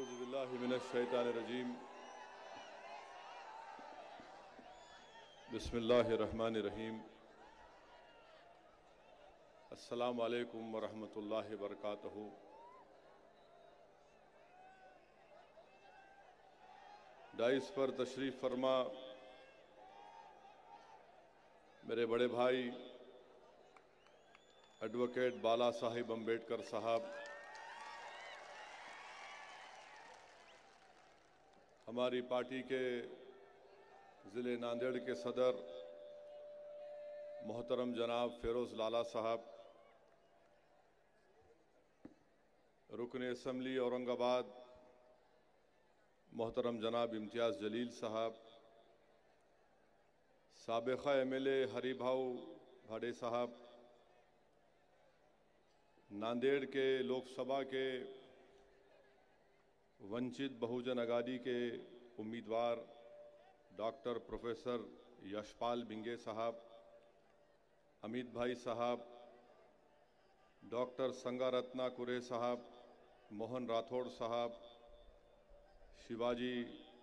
औज़ुबिल्लाहि मिनश्शैतानिर्रजीम। बिस्मिल्लाहिर्रहमानिर्रहीम। अस्सलामु अलैकुम वरहमतुल्लाहि वबरकातुहू। डाइस पर तशरीफ़ फरमा मेरे बड़े भाई एडवोकेट बाला साहिब अम्बेडकर साहब, हमारी पार्टी के ज़िले नांदेड़ के सदर मोहतरम जनाब फ़िरोज़ लाला साहब, रुकन असम्बली औरंगाबाद मोहतरम जनाब इम्तियाज़ जलील साहब, साबिक़ा MLA हरिभाऊ भाडे साहब, नांदेड़ के लोकसभा के वंचित बहुजन आघाड़ी के उम्मीदवार डॉक्टर प्रोफेसर यशपाल बिंगे साहब, अमित भाई साहब, डॉक्टर संगारत्ना कुरे साहब, मोहन राठौड़ साहब, शिवाजी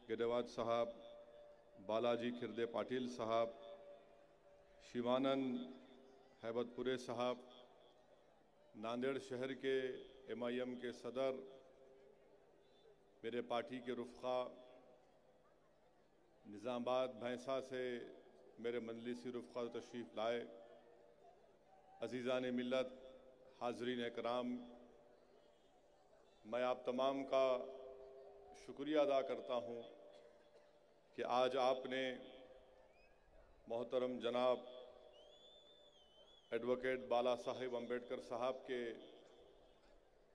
गेडेवाद साहब, बालाजी खिरदे पाटिल साहब, शिवानंद हैबतपुरे साहब, नांदेड़ शहर के MIM के सदर, मेरे पार्टी के रुफ़क़ा, निज़ामाबाद भैंसा से मेरे मजलिसी रुफ़क़ा तशरीफ़ लाए, अज़ीज़ान मिल्लत, हाज़रीन इकराम, मैं आप तमाम का शुक्रिया अदा करता हूँ कि आज आपने मोहतरम जनाब एडवोकेट बाला साहिब अम्बेडकर साहब के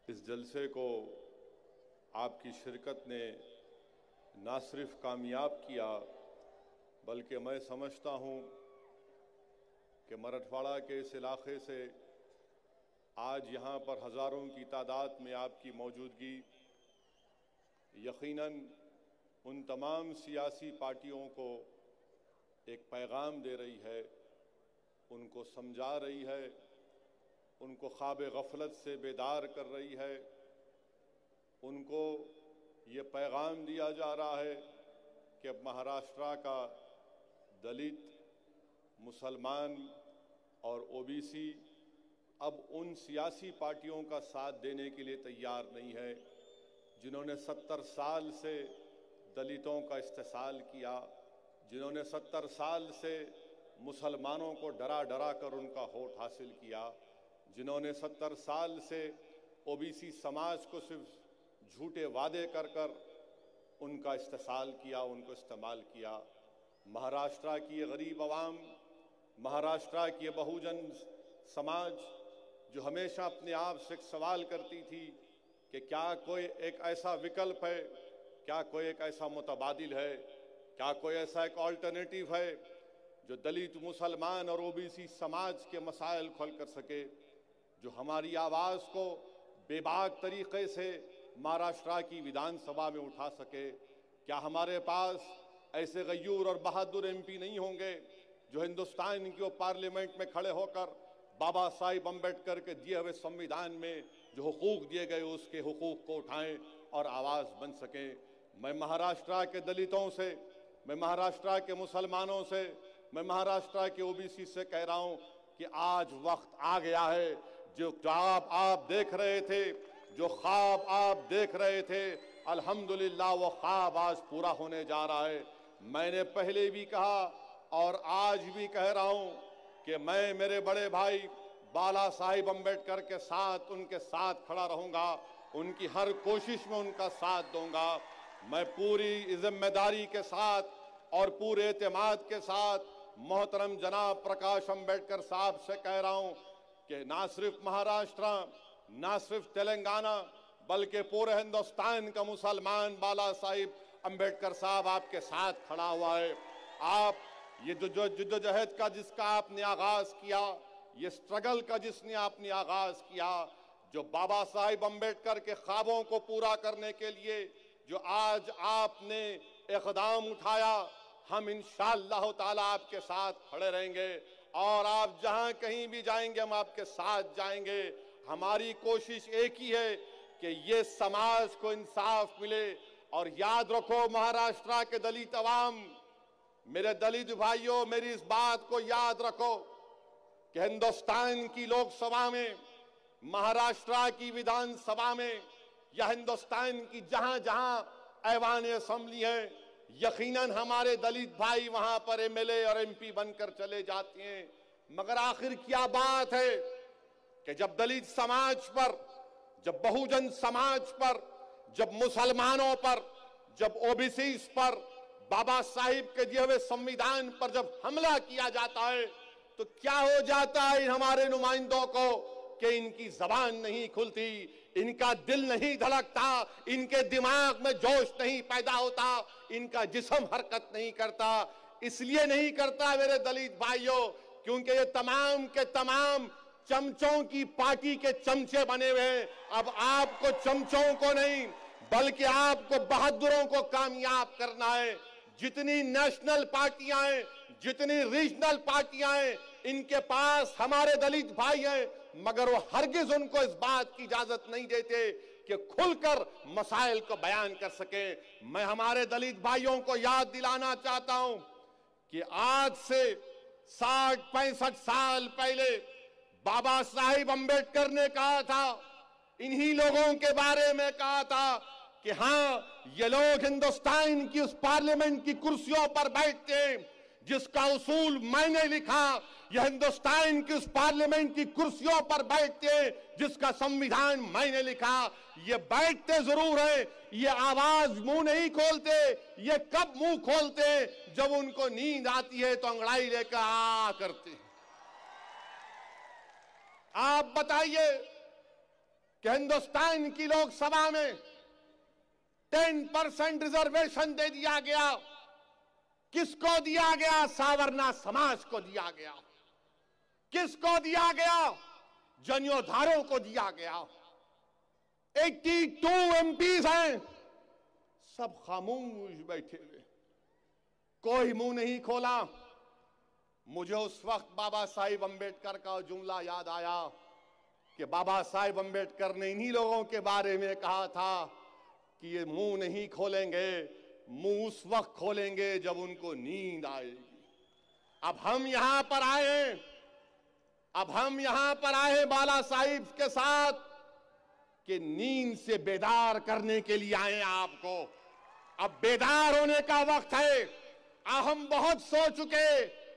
इस जलसे को आपकी शिरकत ने ना सिर्फ कामयाब किया, बल्कि मैं समझता हूँ कि मराठवाड़ा के इस इलाके से आज यहाँ पर हज़ारों की तादाद में आपकी मौजूदगी यकीनन उन तमाम सियासी पार्टियों को एक पैगाम दे रही है, उनको समझा रही है, उनको ख्वाब गफलत से बेदार कर रही है, उनको ये पैगाम दिया जा रहा है कि अब महाराष्ट्र का दलित, मुसलमान और OBC अब उन सियासी पार्टियों का साथ देने के लिए तैयार नहीं है जिन्होंने 70 साल से दलितों का इस्तेसाल किया, जिन्होंने 70 साल से मुसलमानों को डरा डरा कर उनका वोट हासिल किया, जिन्होंने 70 साल से OBC समाज को सिर्फ झूठे वादे कर कर उनका इस्तेसाल किया, उनको इस्तेमाल किया। महाराष्ट्र की ये गरीब आवाम, महाराष्ट्र की ये बहुजन समाज जो हमेशा अपने आप से एक सवाल करती थी कि क्या कोई एक ऐसा विकल्प है, क्या कोई एक ऐसा मुतबादिल है, क्या कोई ऐसा एक ऑल्टरनेटिव है जो दलित, मुसलमान और OBC समाज के मसाइल को हल कर सके, जो हमारी आवाज़ को बेबाक तरीक़े से महाराष्ट्र की विधानसभा में उठा सके। क्या हमारे पास ऐसे गयूर और बहादुर MP नहीं होंगे जो हिंदुस्तान की पार्लियामेंट में खड़े होकर बाबा साहिब अम्बेडकर के दिए हुए संविधान में जो हुकूक दिए गए उसके हुकूक को उठाएं और आवाज़ बन सकें। मैं महाराष्ट्र के दलितों से, मैं महाराष्ट्र के मुसलमानों से, मैं महाराष्ट्र के OBC से कह रहा हूं कि आज वक्त आ गया है। जो ख्वाब आप देख रहे थे, जो ख्वाब आप देख रहे थे, अल्हम्दुलिल्लाह वो ख्वाब आज पूरा होने जा रहा है। मैंने पहले भी कहा और आज भी कह रहा हूं कि मैं मेरे बड़े भाई बाला साहिब अम्बेडकर के साथ, उनके साथ खड़ा रहूंगा, उनकी हर कोशिश में उनका साथ दूंगा। मैं पूरी जिम्मेदारी के साथ और पूरे एतमाद के साथ मोहतरम जनाब प्रकाश अम्बेडकर साहब से कह रहा हूं कि ना सिर्फ महाराष्ट्र, ना सिर्फ तेलंगाना, बल्कि पूरे हिंदुस्तान का मुसलमान बाला साहिब अम्बेडकर साहब आपके साथ खड़ा हुआ है। आप ये जो जद्दोजहद का जिसका आपने आगाज किया, ये स्ट्रगल का जिसने आपने आगाज किया, जो बाबा साहिब अम्बेडकर के ख्वाबों को पूरा करने के लिए जो आज आपने इक़दाम उठाया, हम इंशाअल्लाह ताला आपके साथ खड़े रहेंगे और आप जहां कहीं भी जाएंगे हम आपके साथ जाएंगे। हमारी कोशिश एक ही है कि ये समाज को इंसाफ मिले। और याद रखो महाराष्ट्र के दलित अवाम, मेरे दलित भाइयों, मेरी इस बात को याद रखो कि हिंदुस्तान की लोकसभा में, महाराष्ट्र की विधानसभा में या हिंदुस्तान की जहां जहां ऐवान असेंबली है, यकीनन हमारे दलित भाई वहां पर एमएलए और एमपी बनकर चले जाते हैं। मगर आखिर क्या बात है कि जब दलित समाज पर, जब बहुजन समाज पर, जब मुसलमानों पर, जब ओबीसी पर, बाबा साहिब के दिए हुए संविधान पर जब हमला किया जाता है तो क्या हो जाता है हमारे नुमाइंदों को कि इनकी जबान नहीं खुलती, इनका दिल नहीं धड़कता, इनके दिमाग में जोश नहीं पैदा होता, इनका जिस्म हरकत नहीं करता। इसलिए नहीं करता मेरे दलित भाइयों क्योंकि ये तमाम के तमाम चमचों की पार्टी के चमचे बने हुए हैं। अब आपको चमचों को नहीं बल्कि आपको बहादुरों को कामयाब करना है। जितनी नेशनल पार्टियां हैं, जितनी रीजनल पार्टियां हैं, इनके पास हमारे दलित भाई हैं, मगर वो हरगिज उनको इस बात की इजाजत नहीं देते कि खुलकर मसाइल को बयान कर सके। मैं हमारे दलित भाइयों को याद दिलाना चाहता हूं कि आज से 60-65 साल पहले बाबा साहिब अंबेडकर ने कहा था, इन्हीं लोगों के बारे में कहा था कि हां, ये लोग हिंदुस्तान की उस पार्लियामेंट की कुर्सियों पर बैठते हैं जिसका उसूल मैंने लिखा। यह हिंदुस्तान की उस पार्लियामेंट की कुर्सियों पर बैठते हैं जिसका संविधान मैंने लिखा। ये बैठते जरूर है, ये आवाज मुंह नहीं खोलते। ये कब मुंह खोलते? जब उनको नींद आती है तो अंगड़ाई लेकर आ करते। आप बताइए कि हिंदुस्तान की लोकसभा में 10% रिजर्वेशन दे दिया गया। किसको दिया गया? सावरना समाज को दिया गया। किसको दिया गया? जनियोधारों को दिया गया। 82 एमपीज हैं, सब खामोश बैठे हुए, कोई मुंह नहीं खोला। मुझे उस वक्त बाबा साहिब अंबेडकर का जुमला याद आया कि बाबा साहिब अंबेडकर ने इन्हीं लोगों के बारे में कहा था कि ये मुंह नहीं खोलेंगे, मुंह उस वक्त खोलेंगे जब उनको नींद आएगी। अब हम यहां पर आए हैं, अब हम यहां पर आए हैं बाला साहिब के साथ कि नींद से बेदार करने के लिए आए हैं आपको। अब बेदार होने का वक्त है। अब हम बहुत सो चुके,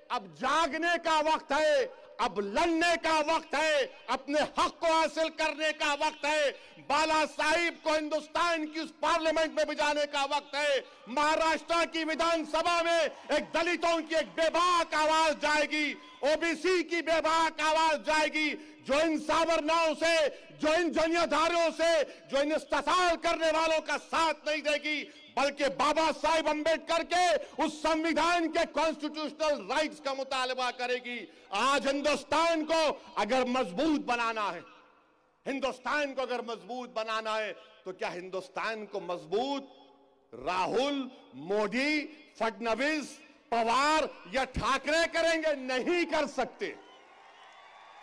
अब जागने का वक्त है, अब लड़ने का वक्त है, अपने हक को हासिल करने का वक्त है। बाला साहिब को हिंदुस्तान की उस पार्लियामेंट में भिजाने का वक्त है। महाराष्ट्र की विधानसभा में एक दलितों की एक बेबाक आवाज जाएगी, ओबीसी की बेबाक आवाज जाएगी, जो इन सावरनाओं से, जो इन जनियाधारियों से, जो इन इस्तेसाल करने वालों का साथ नहीं देगी, बल्कि बाबा साहिब अंबेडकर के उस संविधान के कॉन्स्टिट्यूशनल राइट्स का मुतालबा करेगी। आज हिंदुस्तान को अगर मजबूत बनाना है, हिंदुस्तान को अगर मजबूत बनाना है, तो क्या हिंदुस्तान को मजबूत राहुल, मोदी, फडणवीस, पवार या ठाकरे करेंगे? नहीं कर सकते।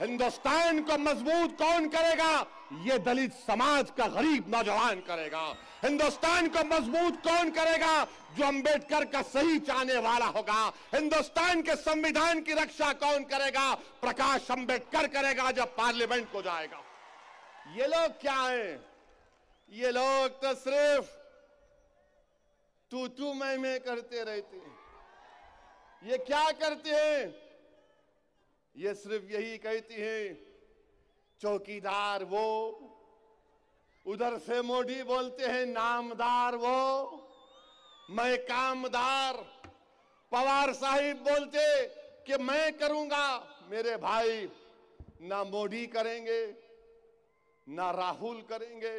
हिंदुस्तान को मजबूत कौन करेगा? ये दलित समाज का गरीब नौजवान करेगा। हिंदुस्तान को मजबूत कौन करेगा? जो अंबेडकर का सही चाहने वाला होगा। हिंदुस्तान के संविधान की रक्षा कौन करेगा? प्रकाश अंबेडकर करेगा जब पार्लियामेंट को जाएगा। ये लोग क्या हैं? ये लोग तो सिर्फ तू मैं करते रहते हैं। ये क्या करते हैं? ये सिर्फ यही कहती हैं, चौकीदार वो, उधर से मोदी बोलते हैं नामदार वो, मैं कामदार। पवार साहिब बोलते कि मैं करूंगा। मेरे भाई, ना मोदी करेंगे, ना राहुल करेंगे,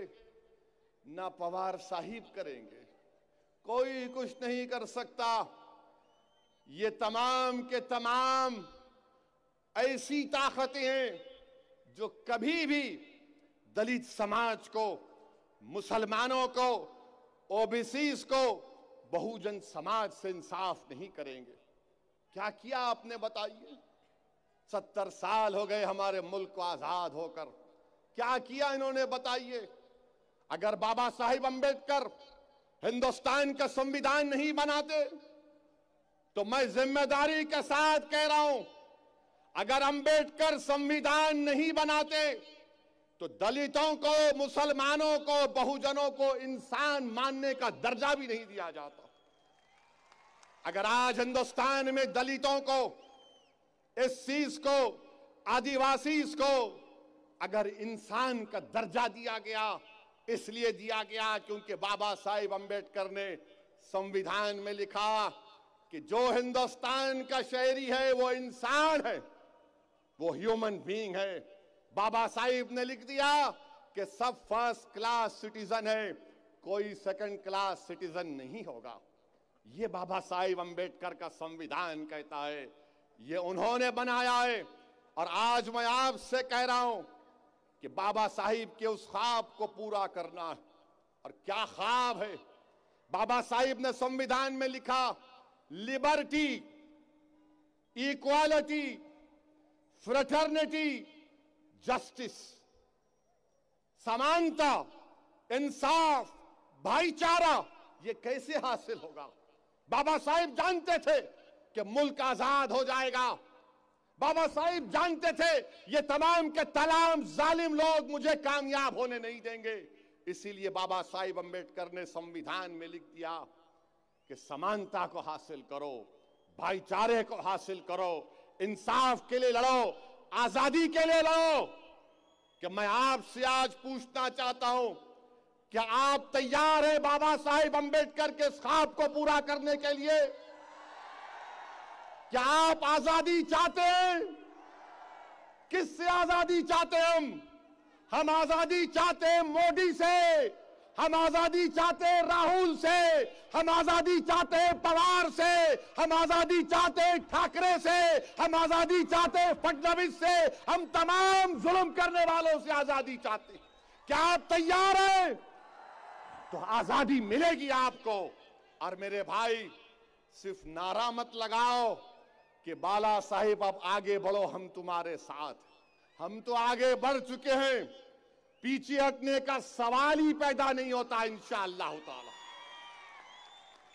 ना पवार साहिब करेंगे, कोई कुछ नहीं कर सकता। ये तमाम के तमाम ऐसी ताकतें हैं जो कभी भी दलित समाज को, मुसलमानों को, ओबीसीज को, बहुजन समाज से इंसाफ नहीं करेंगे। क्या किया आपने बताइए? 70 साल हो गए हमारे मुल्क को आजाद होकर। क्या किया इन्होंने बताइए? अगर बाबा साहिब अंबेडकर हिंदुस्तान का संविधान नहीं बनाते तो मैं जिम्मेदारी के साथ कह रहा हूं, अगर अंबेडकर संविधान नहीं बनाते तो दलितों को, मुसलमानों को, बहुजनों को इंसान मानने का दर्जा भी नहीं दिया जाता। अगर आज हिंदुस्तान में दलितों को, एससीज को, आदिवासीज को अगर इंसान का दर्जा दिया गया, इसलिए दिया गया क्योंकि बाबा साहिब अंबेडकर ने संविधान में लिखा कि जो हिंदुस्तान का शहरी है वो इंसान है, वो ह्यूमन बीइंग है। बाबा साहिब ने लिख दिया कि सब फर्स्ट क्लास सिटीजन है, कोई सेकंड क्लास सिटीजन नहीं होगा। ये बाबा साहिब अंबेडकर का संविधान कहता है, ये उन्होंने बनाया है। और आज मैं आपसे कह रहा हूं कि बाबा साहिब के उस ख्वाब को पूरा करना है। और क्या ख्वाब है? बाबा साहिब ने संविधान में लिखा, लिबर्टी, इक्वालिटी, फ्रेटर्निटी, जस्टिस, समानता, इंसाफ, भाईचारा। ये कैसे हासिल होगा? बाबा साहिब जानते थे कि मुल्क आजाद हो जाएगा। बाबा साहिब जानते थे ये तमाम के तमाम जालिम लोग मुझे कामयाब होने नहीं देंगे। इसीलिए बाबा साहिब अंबेडकर ने संविधान में लिख दिया कि समानता को हासिल करो, भाईचारे को हासिल करो, इंसाफ के लिए लड़ो, आजादी के लिए लड़ो। कि मैं आपसे आज पूछना चाहता हूं, क्या आप तैयार हैं बाबा साहिब अंबेडकर के इस ख्वाब को पूरा करने के लिए? क्या आप आजादी चाहते हैं? किससे आजादी चाहते हैं? हम आजादी चाहते हैं मोदी से, हम आजादी चाहते हैं राहुल से, हम आजादी चाहते हैं पवार से, हम आजादी चाहते हैं ठाकरे से, हम आजादी चाहते हैं फडणवीस से, हम तमाम जुल्म करने वालों से आजादी चाहते हैं। क्या आप तैयार हैं? तो आजादी मिलेगी आपको। और मेरे भाई, सिर्फ नारा मत लगाओ कि बाला साहिब अब आगे बढ़ो, हम तुम्हारे साथ। हम तो आगे बढ़ चुके हैं, पीछे हटने का सवाल ही पैदा नहीं होता इंशाअल्लाह ताला।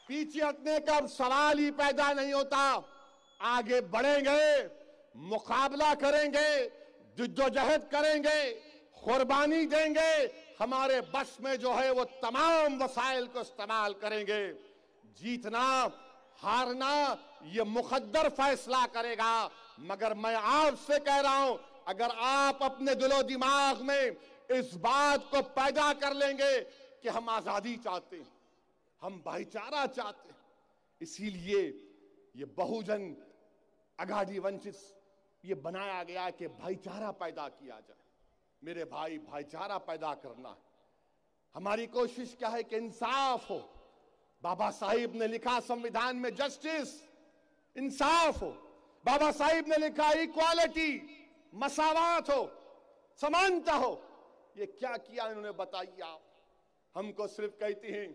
पीछे हटने का सवाल ही पैदा नहीं होता। आगे बढ़ेंगे, मुकाबला करेंगे, जिद्दोजहद करेंगे, कुर्बानी देंगे। हमारे बस में जो है वो तमाम वसाइल को इस्तेमाल करेंगे। जीतना हारना ये मुकद्दर फैसला करेगा। मगर मैं आपसे कह रहा हूं, अगर आप अपने दिलो दिमाग में इस बात को पैदा कर लेंगे कि हम आजादी चाहते हैं, हम भाईचारा चाहते हैं, इसीलिए ये बहुजन अघाड़ी वंचित ये बनाया गया कि भाईचारा पैदा किया जाए। मेरे भाई, भाईचारा पैदा करना है। हमारी कोशिश क्या है कि इंसाफ हो। बाबा साहिब ने लिखा संविधान में जस्टिस, इंसाफ हो। बाबा साहिब ने लिखा इक्वालिटी, मसावात हो, समानता हो। ये क्या किया इन्होंने बताइए आप। हमको सिर्फ कहती हैं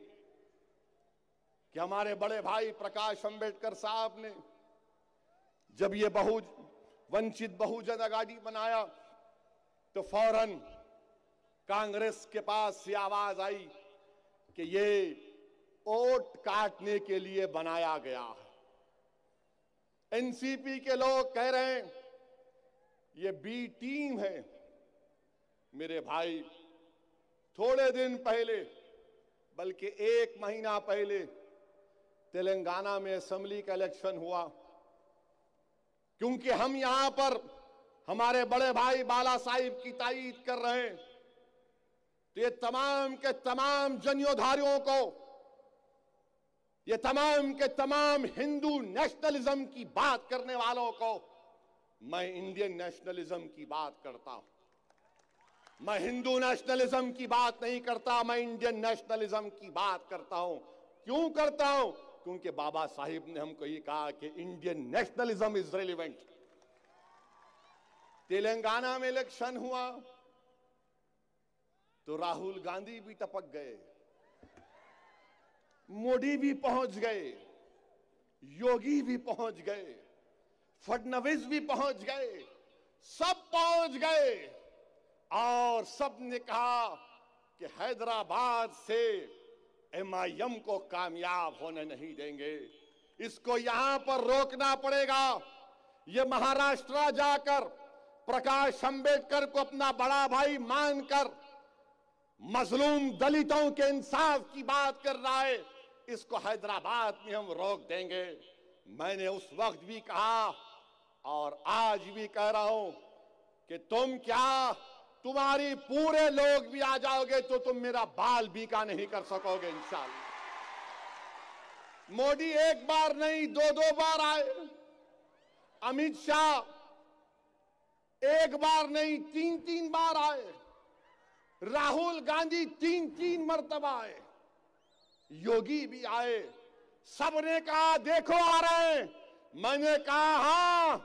कि हमारे बड़े भाई प्रकाश अंबेडकर साहब ने जब ये वंचित बहुजन अघाड़ी बनाया तो फौरन कांग्रेस के पास से आवाज आई कि ये वोट काटने के लिए बनाया गया है। एनसीपी के लोग कह रहे हैं ये बी टीम है। मेरे भाई, थोड़े दिन पहले, बल्कि 1 महीना पहले तेलंगाना में असेंबली का इलेक्शन हुआ। क्योंकि हम यहां पर हमारे बड़े भाई बाला साहिब की तायीद कर रहे हैं, तो ये तमाम के तमाम जनियोधारियों को, ये तमाम के तमाम हिंदू नेशनलिज्म की बात करने वालों को मैं इंडियन नेशनलिज्म की बात करता हूं। मैं हिंदू नेशनलिज्म की बात नहीं करता, मैं इंडियन नेशनलिज्म की बात करता हूं। क्यों करता हूं? क्योंकि बाबा साहिब ने हमको ये कहा कि Indian nationalism is relevant. Telangana में इलेक्शन हुआ तो राहुल गांधी भी टपक गए, मोदी भी पहुंच गए, योगी भी पहुंच गए, फडणवीस भी पहुंच गए, सब पहुंच गए। और सब ने कहा कि हैदराबाद से MIM को कामयाब होने नहीं देंगे। इसको यहां पर रोकना पड़ेगा। ये महाराष्ट्र जाकर प्रकाश अंबेडकर को अपना बड़ा भाई मानकर मजलूम दलितों के इंसाफ की बात कर रहा है। इसको हैदराबाद में हम रोक देंगे। मैंने उस वक्त भी कहा और आज भी कह रहा हूं कि तुम क्या, तुम्हारी पूरे लोग भी आ जाओगे तो तुम मेरा बाल बीका नहीं कर सकोगे इंशाअल्लाह। मोदी एक बार नहीं 2-2 बार आए, अमित शाह एक बार नहीं 3-3 बार आए, राहुल गांधी 3-3 मर्तबा आए, योगी भी आए। सबने कहा देखो आ रहे हैं। मैंने कहा हां,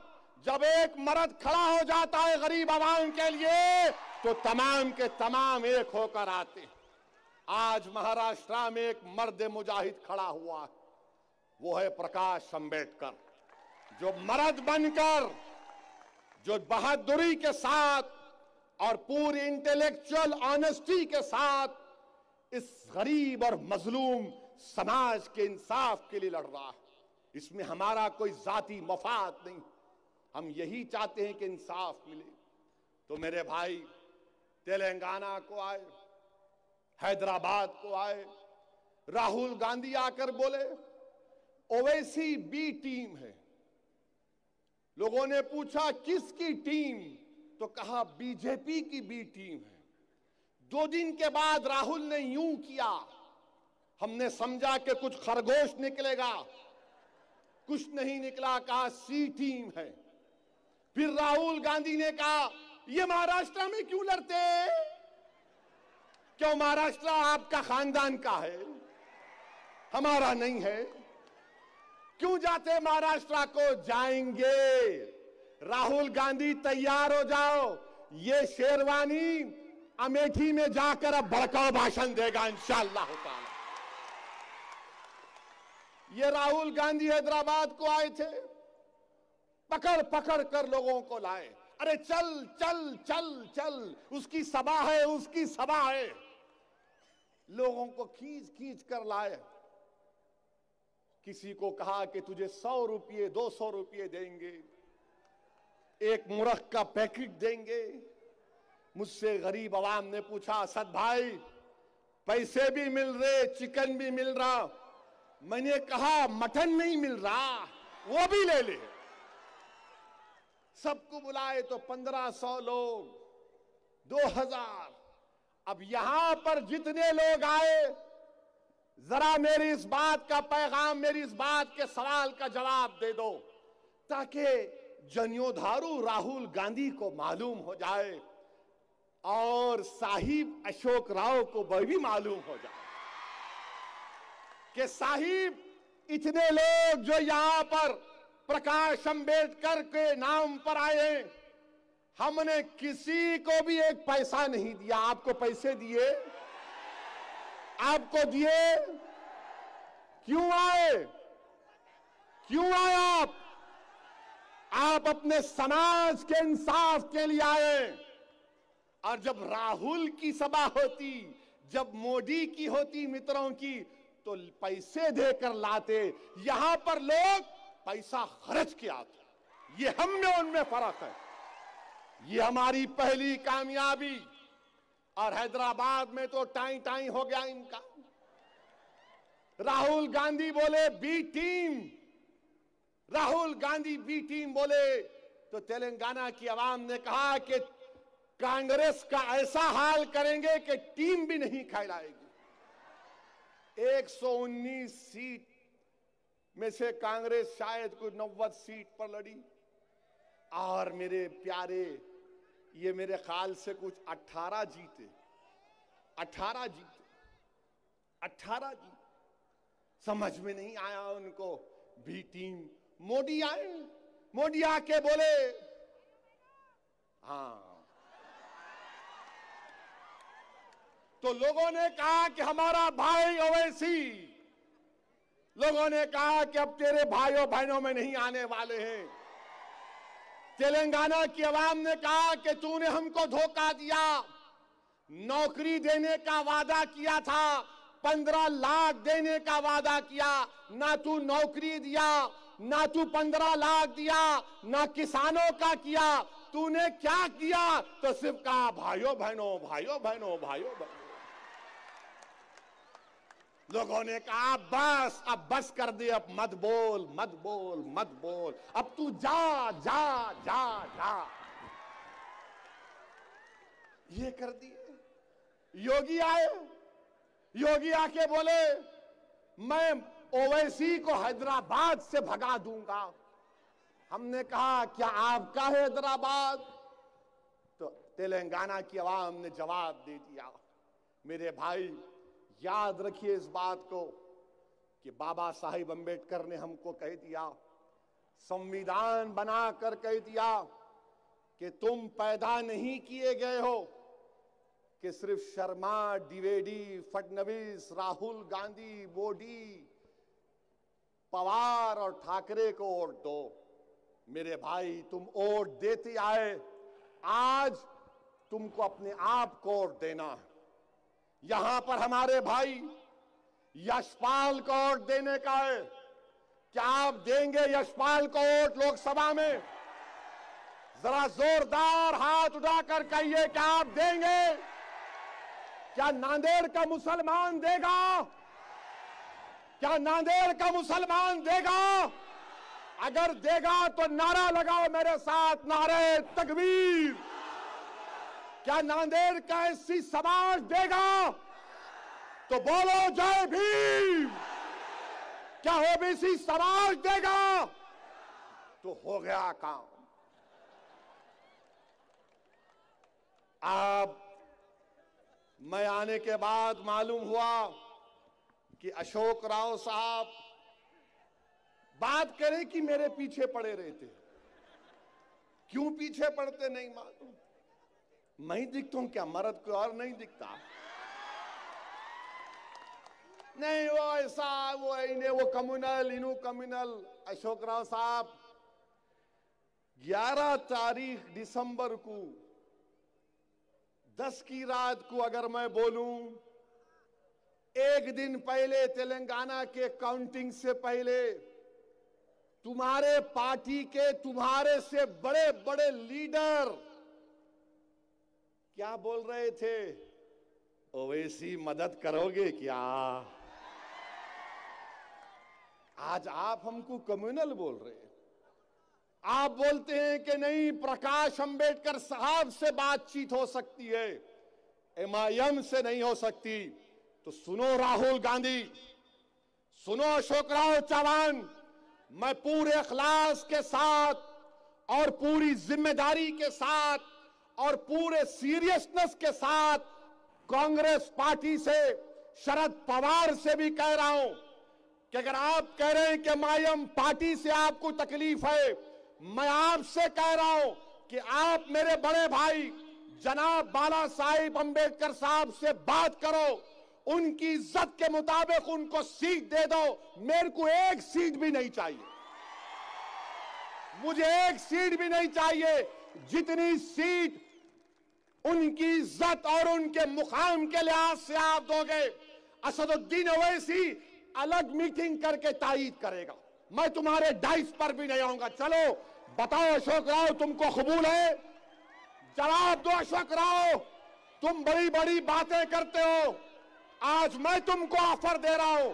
जब एक मर्द खड़ा हो जाता है गरीब आवाम के लिए तो तमाम के तमाम एक होकर आते हैं। आज महाराष्ट्र में एक मर्द मुजाहिद खड़ा हुआ है, वो है प्रकाश अंबेडकर, जो मर्द बनकर, जो बहादुरी के साथ और पूरी इंटेलेक्चुअल ऑनेस्टी के साथ इस गरीब और मजलूम समाज के इंसाफ के लिए लड़ रहा है। इसमें हमारा कोई जाती मफाद नहीं, हम यही चाहते हैं कि इंसाफ मिले। तो मेरे भाई तेलंगाना को आए, हैदराबाद को आए, राहुल गांधी आकर बोले ओवैसी बी टीम है। लोगों ने पूछा किसकी टीम, तो कहा बीजेपी की बी टीम है। 2 दिन के बाद राहुल ने यूं किया, हमने समझा कि कुछ खरगोश निकलेगा, कुछ नहीं निकला, कहा सी टीम है। फिर राहुल गांधी ने कहा ये महाराष्ट्र में क्यों लड़ते हैं? क्यों महाराष्ट्र आपका खानदान का है, हमारा नहीं है? क्यों जाते महाराष्ट्र को? जाएंगे। राहुल गांधी तैयार हो जाओ, ये शेरवानी अमेठी में जाकर अब भड़काऊ भाषण देगा इंशाअल्लाह ताला। ये राहुल गांधी हैदराबाद को आए थे, पकड़ पकड़ कर लोगों को लाए। अरे चल चल चल चल, उसकी सभा है, उसकी सभा है। लोगों को खींच खींच कर लाए। किसी को कहा कि तुझे 100 रुपये 200 रुपये देंगे, एक मुरख का पैकेट देंगे। मुझसे गरीब आवाम ने पूछा असद भाई पैसे भी मिल रहे, चिकन भी मिल रहा। मैंने कहा मटन नहीं मिल रहा, वो भी ले ले। सबको बुलाए तो 1500 लोग, 2000। अब यहां पर जितने लोग आए, जरा मेरी इस बात का पैगाम, मेरी इस बात के सवाल का जवाब दे दो, ताकि जनियोधारू राहुल गांधी को मालूम हो जाए और साहिब अशोक राव को वह भी मालूम हो जाए कि साहिब इतने लोग जो यहां पर प्रकाश अंबेडकर के नाम पर आए, हमने किसी को भी एक पैसा नहीं दिया। आपको पैसे दिए? आपको दिए? क्यों आए? क्यों आए आप? आप अपने समाज के इंसाफ के लिए आए। और जब राहुल की सभा होती, जब मोदी की होती, मित्रों की, तो पैसे देकर लाते। यहां पर लोग पैसा खर्च के आते। ये हम में उनमें फर्क है। ये हमारी पहली कामयाबी। और हैदराबाद में तो टाई टाई हो गया इनका। राहुल गांधी बोले B team, Rahul Gandhi B team बोले तो तेलंगाना की आवाम ने कहा कि कांग्रेस का ऐसा हाल करेंगे कि टीम भी नहीं कहलाएगी। 119 सीट में से कांग्रेस शायद कोई 90 सीट पर लड़ी। और मेरे प्यारे, ये मेरे ख्याल से कुछ 18 जीते, 18 जीते, 18 जीते। समझ में नहीं आया उनको। B team. मोदी आए, मोदी आके बोले हाँ, तो लोगों ने कहा कि हमारा भाई ओवैसी, लोगों ने कहा कि अब तेरे भाइयों बहनों में नहीं आने वाले हैं। तेलंगाना की आवाम ने कहा कि तूने हमको धोखा दिया, नौकरी देने का वादा किया था, 15 लाख देने का वादा किया, ना तू नौकरी दिया, ना तू 15 लाख दिया, ना किसानों का किया। तूने क्या किया? तो सिर्फ कहा भाइयों बहनों, भाइयों बहनों, भाइयों बहनों। लोगों ने कहा बस, अब बस कर दे, अब मत बोल, मत बोल, मत बोल, अब तू जा जा जा जा। ये कर दिए। योगी आए, योगी आके बोले मैं ओवैसी को हैदराबाद से भगा दूंगा। हमने कहा क्या आपका हैदराबाद? तो तेलंगाना की आवाम ने जवाब दे दिया। मेरे भाई याद रखिए इस बात को कि बाबा साहिब अंबेडकर ने हमको कह दिया, संविधान बनाकर कह दिया कि तुम पैदा नहीं किए गए हो कि सिर्फ शर्मा, द्विवेदी, फडणवीस, राहुल गांधी, मोदी, पवार और ठाकरे को वोट दो। मेरे भाई तुम वोट देते आए, आज तुमको अपने आप को वोट देना है। यहां पर हमारे भाई यशपाल को वोट देने का है। क्या आप देंगे यशपाल को वोट लोकसभा में? जरा जोरदार हाथ उठाकर कहिए क्या आप देंगे? क्या नांदेड़ का मुसलमान देगा? क्या नांदेड़ का मुसलमान देगा? अगर देगा तो नारा लगाओ मेरे साथ, नारे तकबीर। क्या नांदेड़ का एससी समाज देगा? तो बोलो जय भीम। क्या ओबीसी समाज देगा? तो हो गया काम। अब मैं आने के बाद मालूम हुआ कि अशोक राव साहब बात करें कि मेरे पीछे पड़े रहते। क्यों पीछे पड़ते नहीं मालूम। मैं ही दिखता हूं क्या? मर्द कोई और नहीं दिखता? नहीं वो ऐसा, वो इन्हें वो कम्युनल, इनू कम्युनल। अशोक राव साहब 11 तारीख दिसंबर को 10 की रात को अगर मैं बोलूं, एक दिन पहले तेलंगाना के काउंटिंग से पहले तुम्हारे पार्टी के तुम्हारे से बड़े बड़े लीडर क्या बोल रहे थे? ओवैसी मदद करोगे क्या? आज आप हमको कम्युनल बोल रहे हैं। आप बोलते हैं कि नहीं प्रकाश अंबेडकर साहब से बातचीत हो सकती है, एमआईएम से नहीं हो सकती। तो सुनो राहुल गांधी, सुनो अशोक राव चौहान, मैं पूरे इखलास के साथ और पूरी जिम्मेदारी के साथ और पूरे सीरियसनेस के साथ कांग्रेस पार्टी से, शरद पवार से भी कह रहा हूं कि अगर आप कह रहे हैं कि एमआईएम पार्टी से आपको तकलीफ है, मैं आपसे कह रहा हूं कि आप मेरे बड़े भाई जनाब बाला साहिब अंबेडकर साहब से बात करो, उनकी इज्जत के मुताबिक उनको सीट दे दो। मेरे को एक सीट भी नहीं चाहिए, मुझे एक सीट भी नहीं चाहिए। जितनी सीट उनकी इज्जत और उनके मुकाम के लिहाज से आप दोगे, असदुद्दीन ओवैसी अलग मीटिंग करके तायीद करेगा। मैं तुम्हारे डाइस पर भी नहीं आऊंगा। चलो बताओ अशोक राव, तुमको कबूल है? जवाब दो अशोक राव। तुम बड़ी बड़ी बातें करते हो, आज मैं तुमको ऑफर दे रहा हूं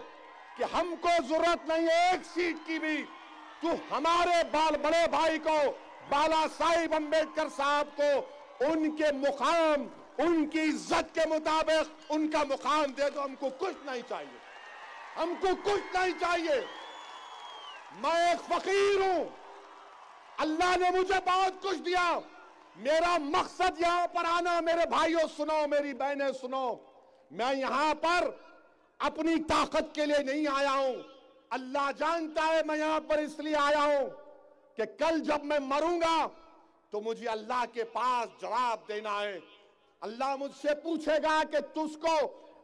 कि हमको जरूरत नहीं है एक सीट की भी। तू हमारे बड़े भाई को, बाला साहिब अंबेडकर साहब को उनके मुकाम, उनकी इज्जत के मुताबिक उनका मुकाम दे दो। हमको कुछ नहीं चाहिए, हमको कुछ नहीं चाहिए। मैं एक फकीर हूं, अल्लाह ने मुझे बहुत कुछ दिया। मेरा मकसद यहां पर आना, मेरे भाइयों सुनो, मेरी बहनें सुनो, मैं यहां पर अपनी ताकत के लिए नहीं आया हूं। अल्लाह जानता है मैं यहां पर इसलिए आया हूं कि कल जब मैं मरूंगा तो मुझे अल्लाह के पास जवाब देना है। अल्लाह मुझसे पूछेगा कि तुझको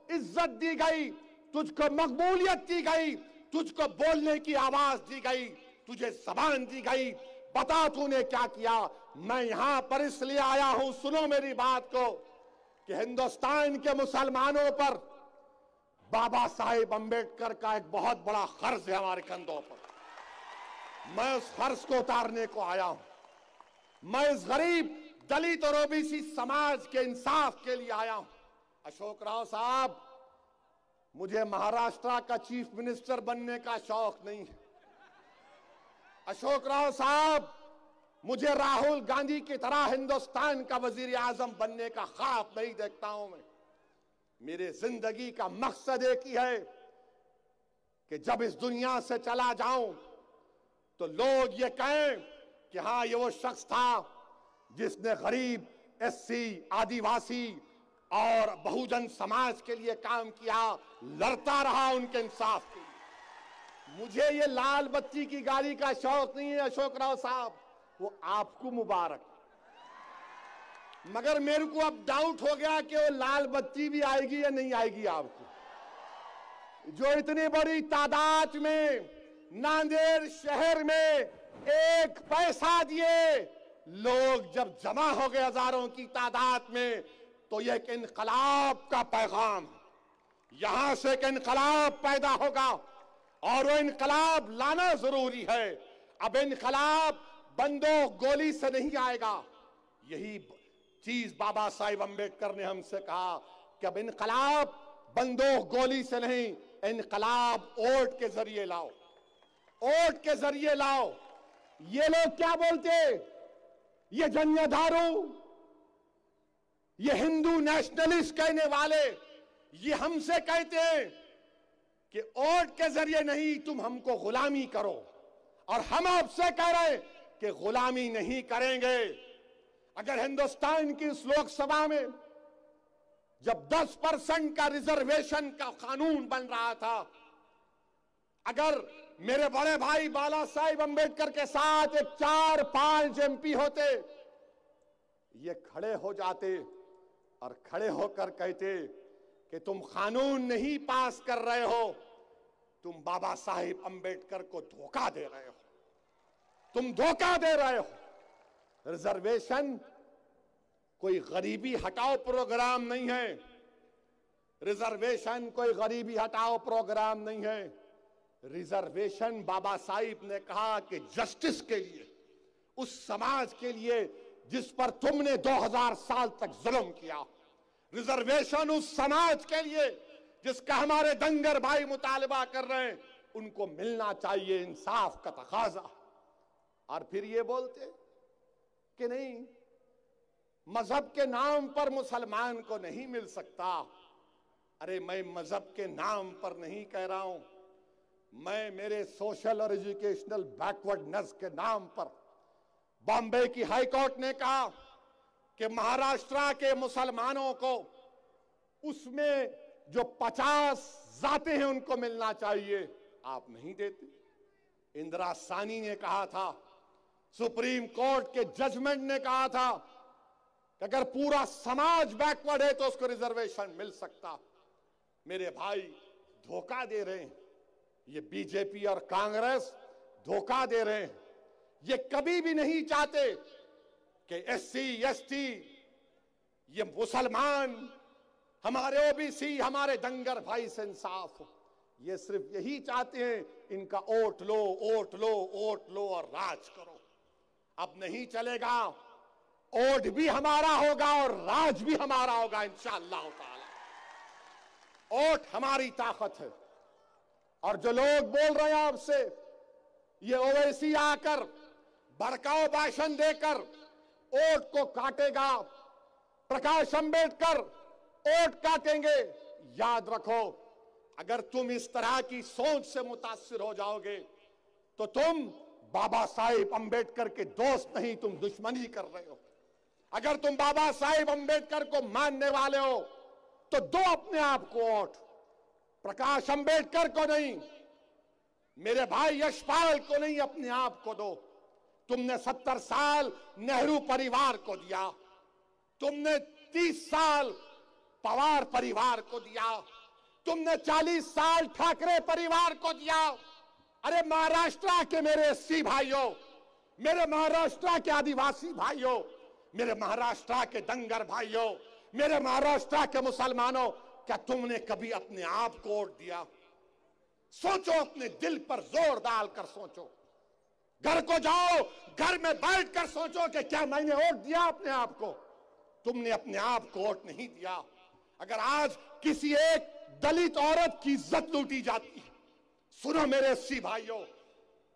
इज्जत दी गई, तुझको मकबूलियत दी गई, तुझको बोलने की आवाज दी गई, तुझे जबान दी गई, बता तूने क्या किया। मैं यहां पर इसलिए आया हूं, सुनो मेरी बात को, कि हिंदुस्तान के मुसलमानों पर बाबा साहेब अंबेडकर का एक बहुत बड़ा कर्ज है हमारे कंधों पर। मैं उस कर्ज को उतारने को आया हूं। मैं इस गरीब दलित और ओबीसी समाज के इंसाफ के लिए आया हूं। अशोक राव साहब, मुझे महाराष्ट्र का चीफ मिनिस्टर बनने का शौक नहीं है। अशोक राव साहब, मुझे राहुल गांधी की तरह हिंदुस्तान का वजीर आजम बनने का ख्वाब नहीं देखता हूं मैं। मेरे जिंदगी का मकसद एक ही है कि जब इस दुनिया से चला जाऊं तो लोग ये कहें कि हां, ये वो शख्स था जिसने गरीब, एससी, आदिवासी और बहुजन समाज के लिए काम किया, लड़ता रहा उनके इंसाफ के लिए। मुझे ये लाल बत्ती की गाड़ी का शौक नहीं है अशोक राव साहब, वो आपको मुबारक। मगर मेरे को अब डाउट हो गया कि वो लाल बत्ती भी आएगी या नहीं आएगी आपको। जो इतनी बड़ी तादाद में नांदेड़ शहर में एक पैसा दिए लोग जब जमा हो गए हजारों की तादाद में, तो यह एक इनकलाब का पैगाम, यहां से एक इनकलाब पैदा होगा और वो इनकलाब लाना जरूरी है। अब इनकलाब बंदूक गोली से नहीं आएगा। यही चीज बाबा साहेब अंबेडकर ने हमसे कहा कि अब इनकलाब बंदूक गोली से नहीं, इनकलाब वोट के जरिए लाओ, वोट के जरिए लाओ। ये लोग क्या बोलते, ये जन्यधारू, ये हिंदू नेशनलिस्ट कहने वाले, ये हमसे कहते हैं कि वोट के जरिए नहीं, तुम हमको गुलामी करो। और हम आपसे कह रहे हैं कि गुलामी नहीं करेंगे। अगर हिंदुस्तान की इस लोकसभा में जब 10% का रिजर्वेशन का कानून बन रहा था, अगर मेरे बड़े भाई बाला साहेब अंबेडकर के साथ एक 4-5 एमपी होते, ये खड़े हो जाते और खड़े होकर कहते कि तुम कानून नहीं पास कर रहे हो, तुम बाबा साहेब अंबेडकर को धोखा दे रहे हो, तुम धोखा दे रहे हो। रिजर्वेशन कोई गरीबी हटाओ प्रोग्राम नहीं है। रिजर्वेशन कोई गरीबी हटाओ प्रोग्राम नहीं है। रिजर्वेशन बाबा साहिब ने कहा कि जस्टिस के लिए, उस समाज के लिए जिस पर तुमने 2000 साल तक जुल्म किया। रिजर्वेशन उस समाज के लिए जिसका हमारे दंगर भाई मुतालबा कर रहे हैं, उनको मिलना चाहिए, इंसाफ का तकाजा। और फिर ये बोलते कि नहीं, मजहब के नाम पर मुसलमान को नहीं मिल सकता। अरे मैं मजहब के नाम पर नहीं कह रहा हूं, मैं मेरे सोशल और एजुकेशनल बैकवर्डनेस के नाम पर, बॉम्बे की हाई कोर्ट ने कहा कि महाराष्ट्र के मुसलमानों को उसमें जो 50 जाते हैं उनको मिलना चाहिए, आप नहीं देते। इंदिरा सानी ने कहा था, सुप्रीम कोर्ट के जजमेंट ने कहा था कि अगर पूरा समाज बैकवर्ड है तो उसको रिजर्वेशन मिल सकता। मेरे भाई धोखा दे रहे हैं, ये बीजेपी और कांग्रेस धोखा दे रहे हैं। ये कभी भी नहीं चाहते कि एससी, एसटी, ये मुसलमान, हमारे ओबीसी, हमारे दंगर भाई से इंसाफ हो। ये सिर्फ यही चाहते हैं, इनका वोट लो, वोट लो, वोट लो और राज करो। अब नहीं चलेगा, वोट भी हमारा होगा और राज भी हमारा होगा इंशाअल्लाह ताला। वोट हमारी ताकत है। और जो लोग बोल रहे हैं आपसे, ये ओवैसी आकर भड़काऊ भाषण देकर वोट को काटेगा, प्रकाश अंबेडकर वोट काटेंगे, याद रखो, अगर तुम इस तरह की सोच से मुतासिर हो जाओगे तो तुम बाबा साहेब अंबेडकर के दोस्त नहीं, तुम दुश्मनी कर रहे हो। अगर तुम बाबा साहेब अंबेडकर को मानने वाले हो तो दो अपने आप को वोट, प्रकाश अंबेडकर को नहीं, मेरे भाई यशपाल को नहीं, अपने आप को दो। तुमने 70 साल नेहरू परिवार को दिया, तुमने 30 साल पवार परिवार को दिया, तुमने 40 साल ठाकरे परिवार को दिया। अरे महाराष्ट्र के मेरे एससी भाइयों, मेरे महाराष्ट्र के आदिवासी भाइयों, मेरे महाराष्ट्र के दंगर भाइयों, मेरे महाराष्ट्र के मुसलमानों, क्या तुमने कभी अपने आप को वोट दिया? सोचो, अपने दिल पर जोर डालकर सोचो। घर को जाओ, घर में बैठकर सोचो कि क्या मैंने वोट दिया अपने आप को? तुमने अपने आप को वोट नहीं दिया। अगर आज किसी एक दलित औरत की इज्जत लूटी जाती है, सुनो मेरे सी भाइयों,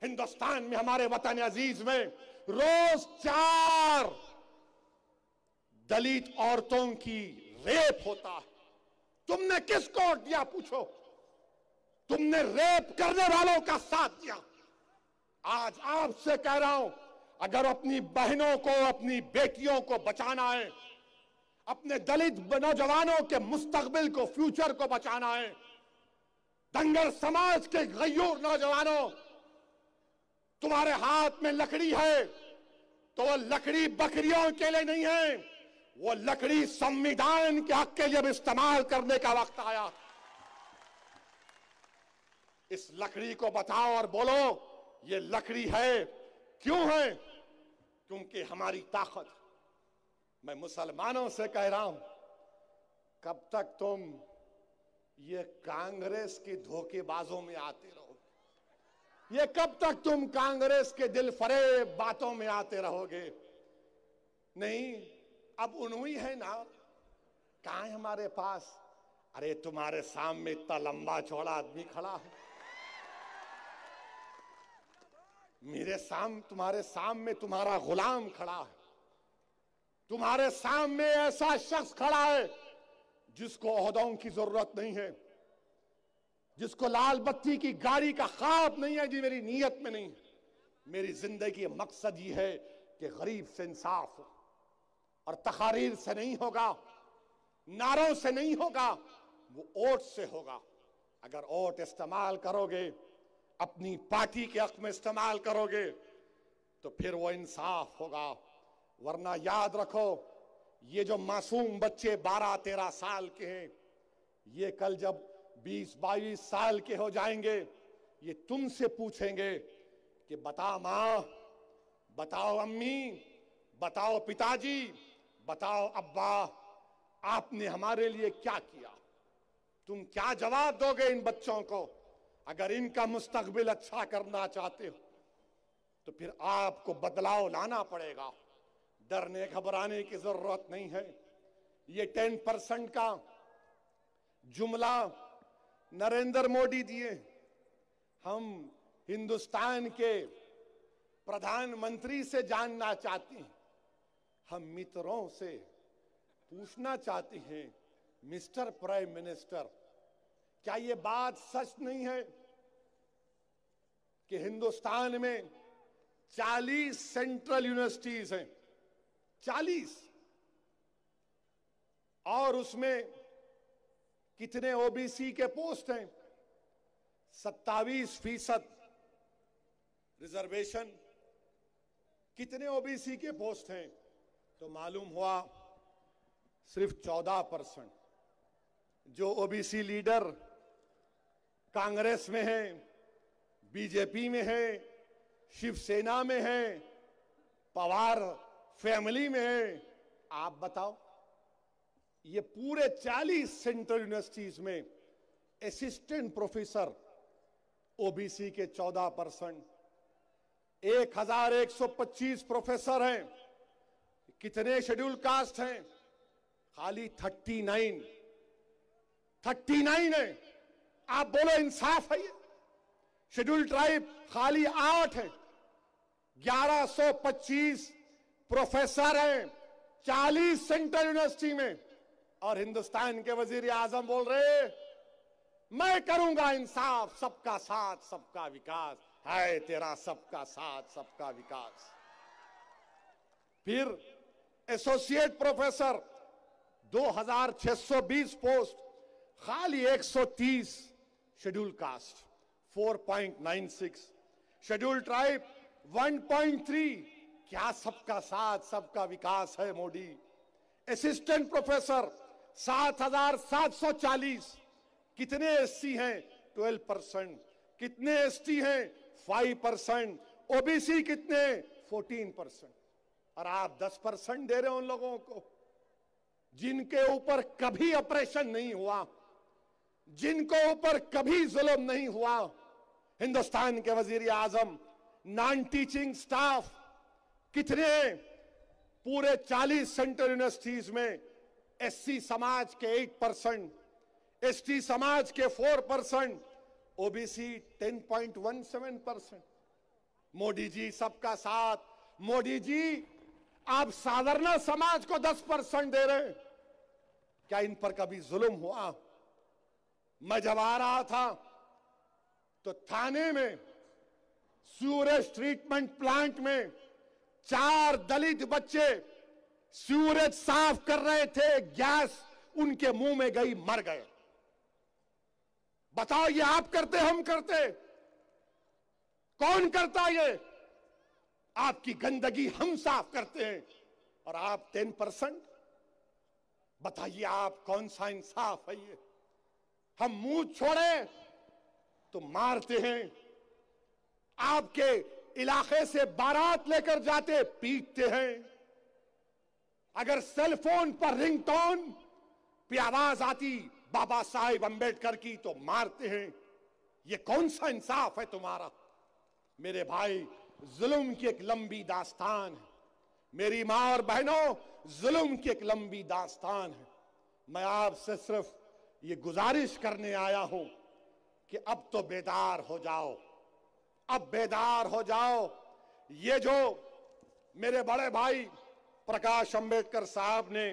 हिंदुस्तान में हमारे वतन अजीज में रोज 4 दलित औरतों की रेप होता है। तुमने किसको वोट दिया? पूछो। तुमने रेप करने वालों का साथ दिया। आज आपसे कह रहा हूं, अगर अपनी बहनों को, अपनी बेटियों को बचाना है, अपने दलित नौजवानों के मुस्तकबिल को, फ्यूचर को बचाना है, दंगल समाज के गयूर नौजवानों, तुम्हारे हाथ में लकड़ी है तो वो लकड़ी बकरियों के लिए नहीं है, वो लकड़ी संविधान के हक के लिए भी इस्तेमाल करने का वक्त आया। इस लकड़ी को बताओ और बोलो, ये लकड़ी है। क्यों है? क्योंकि हमारी ताकत। मैं मुसलमानों से कह रहा हूं, कब तक तुम ये कांग्रेस की धोखेबाजों में आते रहोगे? ये कब तक तुम कांग्रेस के दिल फरेब बातों में आते रहोगे? नहीं, अब उन्हीं है ना। कहां है हमारे पास? अरे तुम्हारे सामने इतना लंबा चौड़ा आदमी खड़ा है, तुम्हारे सामने तुम्हारा गुलाम खड़ा है, तुम्हारे सामने ऐसा शख्स खड़ा है जिसको ओहदों की जरूरत नहीं है, जिसको लाल बत्ती की गाड़ी का ख्वाब नहीं है। जी मेरी नीयत में नहीं, मेरी जिंदगी मकसद ये है कि गरीब से इंसाफ हो, और तकारीर से नहीं होगा, नारों से नहीं होगा, वो वोट से होगा। अगर वोट इस्तेमाल करोगे, अपनी पार्टी के हक में इस्तेमाल करोगे, तो फिर वो इंसाफ होगा। वरना याद रखो, ये जो मासूम बच्चे 12-13 साल के हैं, ये कल जब 20-22 साल के हो जाएंगे, ये तुमसे पूछेंगे कि बता मां, बताओ अम्मी, बताओ पिताजी, बताओ अब्बा, आपने हमारे लिए क्या किया? तुम क्या जवाब दोगे इन बच्चों को? अगर इनका मुस्तकबिल अच्छा करना चाहते हो तो फिर आपको बदलाव लाना पड़ेगा। डरने घबराने की जरूरत नहीं है। ये 10% का जुमला नरेंद्र मोदी दिए। हम हिंदुस्तान के प्रधानमंत्री से जानना चाहते हैं, हम मित्रों से पूछना चाहते हैं, मिस्टर प्राइम मिनिस्टर, क्या ये बात सच नहीं है कि हिंदुस्तान में 40 सेंट्रल यूनिवर्सिटीज हैं? 40। और उसमें कितने ओबीसी के पोस्ट हैं? 27% रिजर्वेशन। कितने ओबीसी के पोस्ट हैं? तो मालूम हुआ सिर्फ 14%। जो ओबीसी लीडर कांग्रेस में हैं, बीजेपी में हैं, शिवसेना में हैं, पवार फैमिली में हैं, आप बताओ। ये पूरे 40 सेंट्रल यूनिवर्सिटीज में असिस्टेंट प्रोफेसर ओबीसी के 14%। 1125 प्रोफेसर हैं। कितने शेड्यूल कास्ट हैं? खाली 39 है। आप बोलो इंसाफ है ये? शेड्यूल ट्राइब खाली 8 है। 1125 प्रोफेसर हैं 40 सेंट्रल यूनिवर्सिटी में, और हिंदुस्तान के वजीर आजम बोल रहे मैं करूंगा इंसाफ, सबका साथ सबका विकास है तेरा, सबका साथ सबका विकास। फिर एसोसिएट प्रोफेसर 2620 पोस्ट, खाली 130 शेड्यूल कास्ट 4.96, शेड्यूल ट्राइब 1.3। क्या सबका साथ सबका विकास है मोदी? Assistant professor 7740। कितने एससी हैं? 12%। कितने एसटी हैं? 5%। ओबीसी कितने? 14%। और आप 10% दे रहे हो उन लोगों को। जिनके ऊपर कभी ऑपरेशन नहीं हुआ, जिनको ऊपर कभी जुल्म नहीं हुआ, हिंदुस्तान के वजीर आजम, नॉन टीचिंग स्टाफ कितने, पूरे 40 सेंट्रल यूनिवर्सिटीज में एससी समाज के 8%, एसटी समाज के 4%, ओबीसी 10.17%। मोदी जी सबका साथ, मोदी जी आप साधारण समाज को 10% दे रहे हैं, क्या इन पर कभी जुल्म हुआ? मैं जब आ रहा था तो थाने में सीवरेज ट्रीटमेंट प्लांट में 4 दलित बच्चे सीवरेज साफ कर रहे थे, गैस उनके मुंह में गई, मर गए। बताओ, ये आप करते, हम करते? कौन करता ये? आपकी गंदगी हम साफ करते हैं और आप 10%? बताइए आप कौन सा इंसाफ है ये? हम मुंह छोड़े तो मारते हैं, आपके इलाके से बारात लेकर जाते पीटते हैं, अगर सेल फोन पर रिंगटोन पे आवाज आती बाबा साहेब अंबेडकर की तो मारते हैं। ये कौन सा इंसाफ है तुम्हारा? मेरे भाई, जुल्म की एक लंबी दास्तान है, मेरी मां और बहनों, जुल्म की एक लंबी दास्तान है। मैं आपसे सिर्फ ये गुजारिश करने आया हूं कि अब तो बेदार हो जाओ, अब बेदार हो जाओ। ये जो मेरे बड़े भाई प्रकाश अंबेडकर साहब ने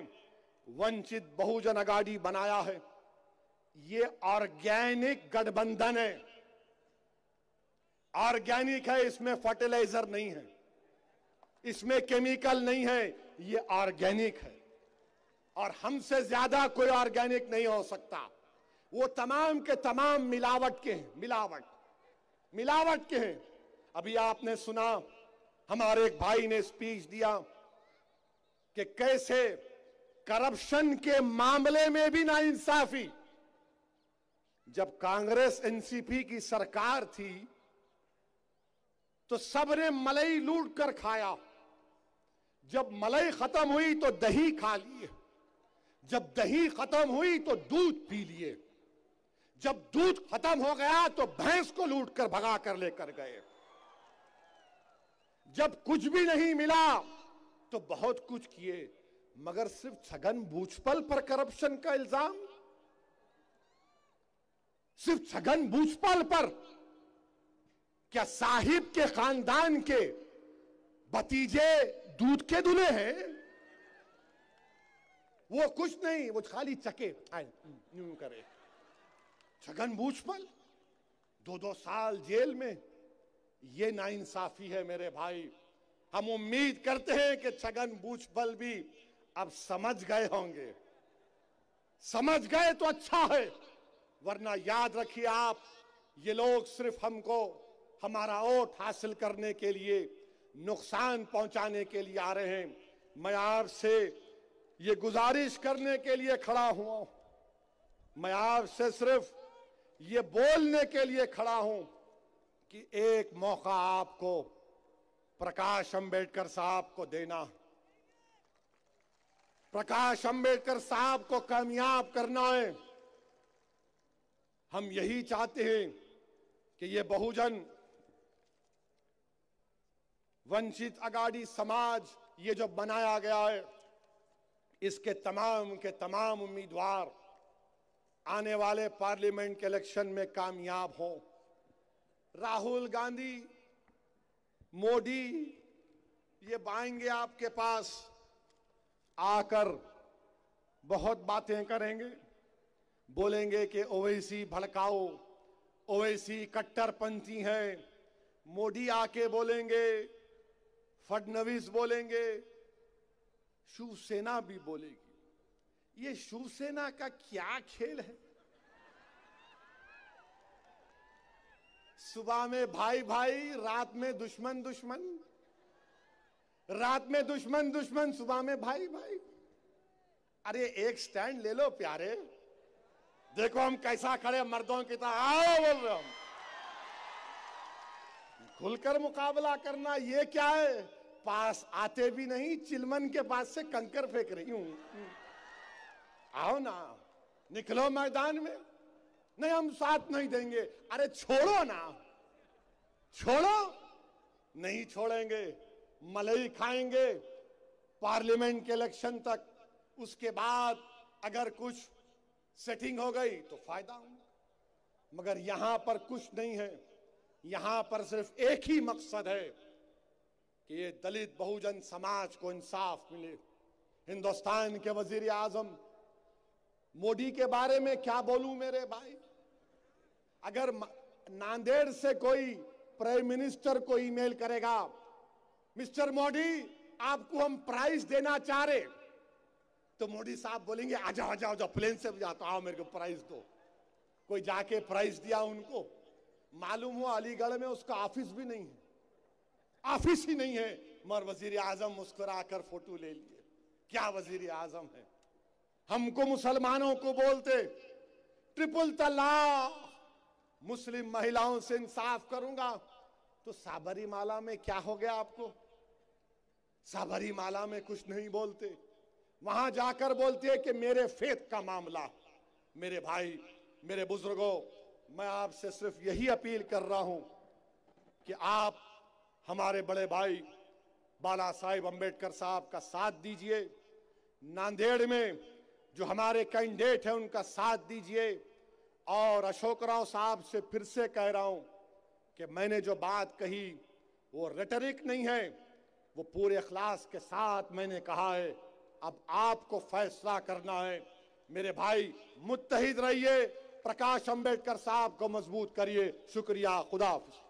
वंचित बहुजन अघाड़ी बनाया है, ये ऑर्गेनिक गठबंधन है, ऑर्गेनिक है, इसमें फर्टिलाइजर नहीं है, इसमें केमिकल नहीं है, ये ऑर्गेनिक है। और हमसे ज्यादा कोई ऑर्गेनिक नहीं हो सकता। वो तमाम के तमाम मिलावट के हैं, मिलावट के हैं। अभी आपने सुना, हमारे एक भाई ने स्पीच दिया कि कैसे करप्शन के मामले में भी नाइंसाफी। जब कांग्रेस एनसीपी की सरकार थी तो सबने मलाई लूट कर खाया, जब मलाई खत्म हुई तो दही खा लिए, जब दही खत्म हुई तो दूध पी लिए, जब दूध खत्म हो गया तो भैंस को लूट कर भगा कर लेकर गए, जब कुछ भी नहीं मिला तो बहुत कुछ किए, मगर सिर्फ छगन भुजबल पर करप्शन का इल्जाम, सिर्फ छगन भुजबल पर। क्या साहिब के खानदान के भतीजे दूध के दूल्हे हैं? वो कुछ नहीं, वो खाली चके यूं करे। छगन भुजबल 2-2 साल जेल में, ये नाइंसाफी है मेरे भाई। हम उम्मीद करते हैं कि छगन भुजबल भी अब समझ गए होंगे, समझ गए तो अच्छा है, वरना याद रखिए आप, ये लोग सिर्फ हमको हमारा वोट हासिल करने के लिए, नुकसान पहुंचाने के लिए आ रहे हैं। मैं आपसे ये गुजारिश करने के लिए खड़ा हुआ हूं, मैं आपसे सिर्फ ये बोलने के लिए खड़ा हूं कि एक मौका आपको प्रकाश अंबेडकर साहब को देना, प्रकाश अंबेडकर साहब को कामयाब करना है। हम यही चाहते हैं कि ये बहुजन वंचित अघाड़ी समाज, ये जो बनाया गया है, इसके तमाम के तमाम उम्मीदवार आने वाले पार्लियामेंट के इलेक्शन में कामयाब हों। राहुल गांधी, मोदी, ये आएंगे आपके पास, आकर बहुत बातें करेंगे, बोलेंगे कि ओवैसी भड़काओ, ओवैसी कट्टरपंथी हैं। मोदी आके बोलेंगे, फडणवीस बोलेंगे, शिवसेना भी बोलेगी। ये शिवसेना का क्या खेल है? सुबह में भाई भाई, रात में दुश्मन दुश्मन, रात में दुश्मन दुश्मन, सुबह में भाई भाई। अरे एक स्टैंड ले लो प्यारे, देखो हम कैसा खड़े मर्दों की तरह। आओ बोल रहे हम, खुलकर मुकाबला करना, ये क्या है? पास आते भी नहीं, चिलमन के पास से कंकर फेंक रही हूं। आओ ना, निकलो मैदान में। नहीं, हम साथ नहीं देंगे। अरे छोड़ो ना, छोड़ो। नहीं छोड़ेंगे, मलाई खाएंगे पार्लियामेंट के इलेक्शन तक। उसके बाद अगर कुछ सेटिंग हो गई तो फायदा होगा। मगर यहां पर कुछ नहीं है। यहां पर सिर्फ एक ही मकसद है कि ये दलित बहुजन समाज को इंसाफ मिले। हिंदुस्तान के वजीर आजम मोदी के बारे में क्या बोलूं मेरे भाई। अगर नांदेड़ से कोई प्राइम मिनिस्टर को ईमेल करेगा, मिस्टर मोदी आपको हम प्राइज देना चाह रहे, तो मोदी साहब बोलेंगे आजा आजा आजा, प्लेन से जाता आओ मेरे को प्राइज दो। कोई जाके प्राइज दिया उनको, मालूम हुआ अलीगढ़ में उसका ऑफिस भी नहीं है, ऑफिस ही नहीं है, मगर वजीर आजम मुस्कुराकर फोटो ले लिए। क्या वजीर आजम है। हमको मुसलमानों को बोलते ट्रिपल तलाक, मुस्लिम महिलाओं से इंसाफ करूंगा, तो साबरीमाला में क्या हो गया आपको। साबरीमाला में कुछ नहीं बोलते, वहां जाकर बोलते हैं कि मेरे फेथ का मामला। मेरे भाई, मेरे बुजुर्गों, मैं आपसे सिर्फ यही अपील कर रहा हूं कि आप हमारे बड़े भाई बाला साहेब अंबेडकर साहब का साथ दीजिए। नांदेड़ में जो हमारे कैंडिडेट हैं उनका साथ दीजिए। और अशोक राव साहब से फिर से कह रहा हूं कि मैंने जो बात कही वो रेटरिक नहीं है, वो पूरे इखलास के साथ मैंने कहा है। अब आपको फैसला करना है। मेरे भाई, मुत्तहिद रहिए, प्रकाश अंबेडकर साहब को मजबूत करिए। शुक्रिया, खुदा हाफिज।